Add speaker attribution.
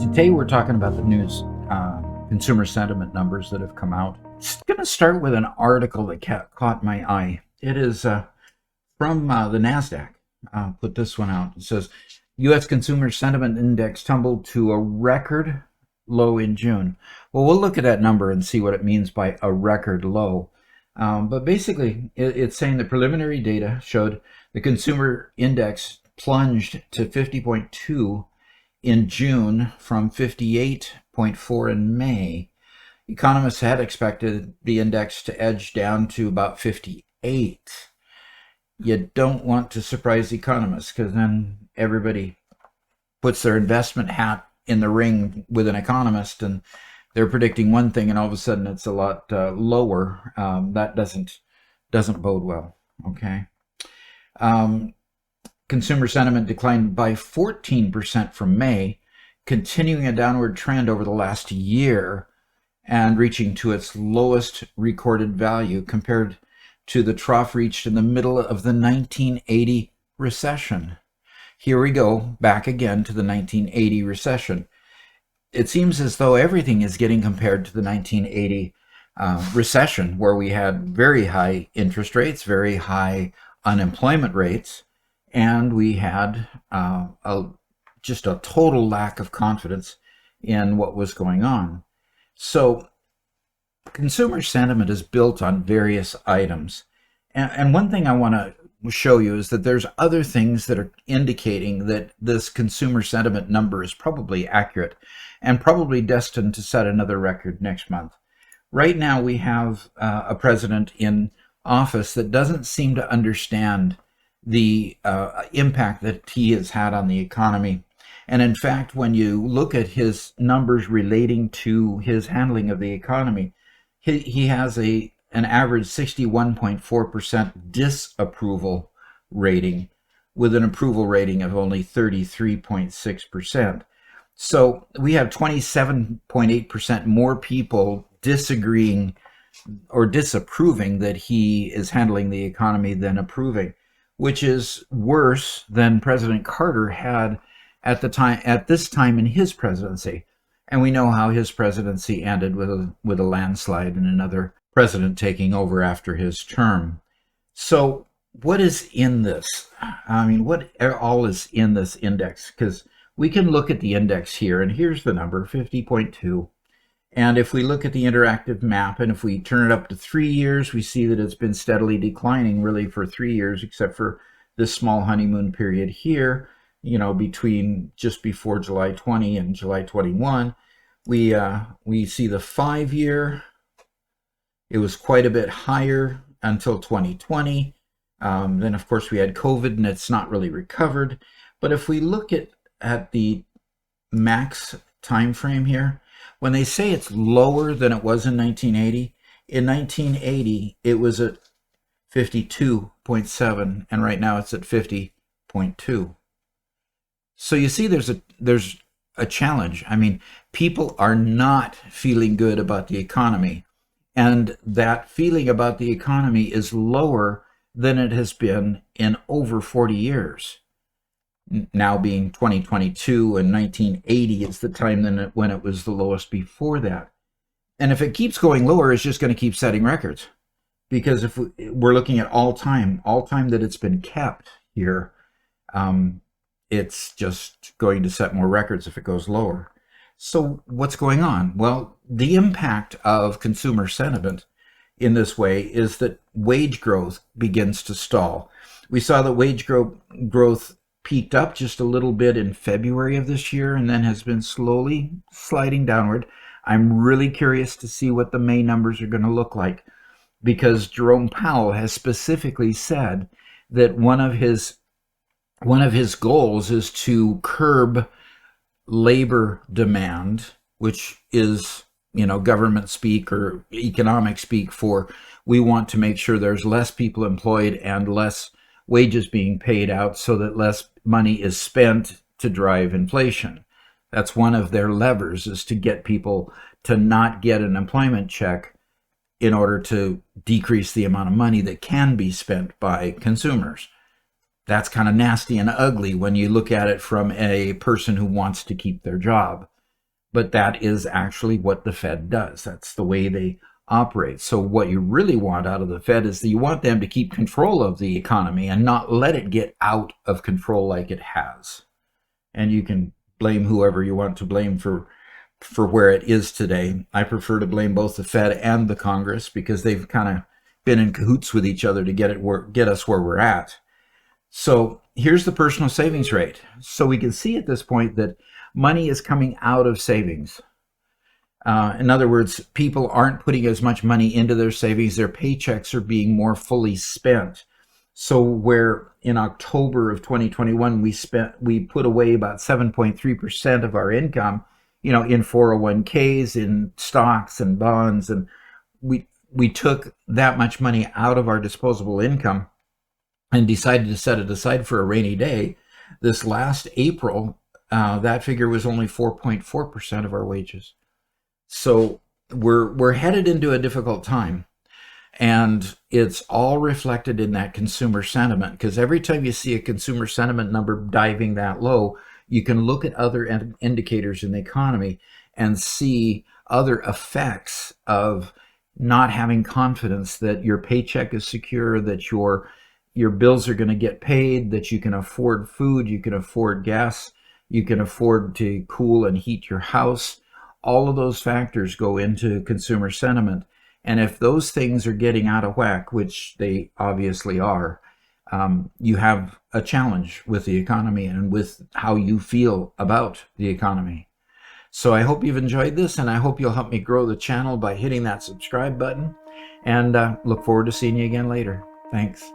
Speaker 1: Today we're talking about the news consumer sentiment numbers that have come out. It's going to start with an article that caught my eye. It is from the NASDAQ. Put this one out. It says, U.S. Consumer Sentiment Index tumbled to a record low in June. Well, we'll look at that number and see what it means by a record low. But basically, it's saying the preliminary data showed the consumer index plunged to 50.2 in June from 58.4 in May. Economists had expected the index to edge down to about 58. You don't want to surprise economists, because then everybody puts their investment hat in the ring with an economist and they're predicting one thing and all of a sudden it's a lot lower. That doesn't bode well. Okay. Consumer sentiment declined by 14% from May, continuing a downward trend over the last year and reaching to its lowest recorded value compared to the trough reached in the middle of the 1980 recession. Here we go, back again to the 1980 recession. It seems as though everything is getting compared to the 1980 recession, where we had very high interest rates, very high unemployment rates, and we had just a total lack of confidence in what was going on. So consumer sentiment is built on various items. And one thing I want to show you is that there's other things that are indicating that this consumer sentiment number is probably accurate and probably destined to set another record next month. Right now we have a president in office that doesn't seem to understand the impact that he has had on the economy. And in fact, when you look at his numbers relating to his handling of the economy, he has an average 61.4% disapproval rating with an approval rating of only 33.6%. So we have 27.8% more people disagreeing or disapproving that he is handling the economy than approving, which is worse than President Carter had at this time in his presidency. And we know how his presidency ended with a landslide and another president taking over after his term. So what is in this? I mean, what all is in this index? Because we can look at the index here, and here's the number, 50.2. And if we look at the interactive map, and if we turn it up to 3 years, we see that it's been steadily declining really for 3 years, except for this small honeymoon period here, between just before July 20 and July 21. We see the 5 year. It was quite a bit higher until 2020. Then, of course, we had COVID, and it's not really recovered. But if we look at the max time frame here, when they say it's lower than it was in 1980, in 1980 it was at 52.7, and right now it's at 50.2. So you see, there's a challenge. I mean, people are not feeling good about the economy, and that feeling about the economy is lower than it has been in over 40 years. Now being 2022, and 1980 is the time when it was the lowest before that. And if it keeps going lower, it's just going to keep setting records. Because if we're looking at all time that it's been kept here, it's just going to set more records if it goes lower. So what's going on? Well, the impact of consumer sentiment in this way is that wage growth begins to stall. We saw that wage growth peaked up just a little bit in February of this year and then has been slowly sliding downward. I'm really curious to see what the May numbers are going to look like, because Jerome Powell has specifically said that one of his goals is to curb labor demand, which is, government speak or economic speak for we want to make sure there's less people employed and less wages being paid out so that less money is spent to drive inflation. That's one of their levers, is to get people to not get an employment check in order to decrease the amount of money that can be spent by consumers. That's kind of nasty and ugly when you look at it from a person who wants to keep their job. but that is actually what the Fed does. That's the way they operate. So what you really want out of the Fed is that you want them to keep control of the economy and not let it get out of control like it has. And you can blame whoever you want to blame for where it is today. I prefer to blame both the Fed and the Congress because they've kind of been in cahoots with each other to get us where we're at. So here's the personal savings rate. So we can see at this point that money is coming out of savings. In other words, people aren't putting as much money into their savings. Their paychecks are being more fully spent. So where in October of 2021, we put away about 7.3% of our income, in 401ks, in stocks and bonds, and we took that much money out of our disposable income and decided to set it aside for a rainy day. This last April, that figure was only 4.4% of our wages. So we're headed into a difficult time. And it's all reflected in that consumer sentiment, because every time you see a consumer sentiment number diving that low, you can look at other indicators in the economy and see other effects of not having confidence that your paycheck is secure, that your bills are going to get paid, that you can afford food, you can afford gas, you can afford to cool and heat your house. All of those factors go into consumer sentiment. And if those things are getting out of whack, which they obviously are, you have a challenge with the economy and with how you feel about the economy. So I hope you've enjoyed this, and I hope you'll help me grow the channel by hitting that subscribe button, and look forward to seeing you again later. Thanks.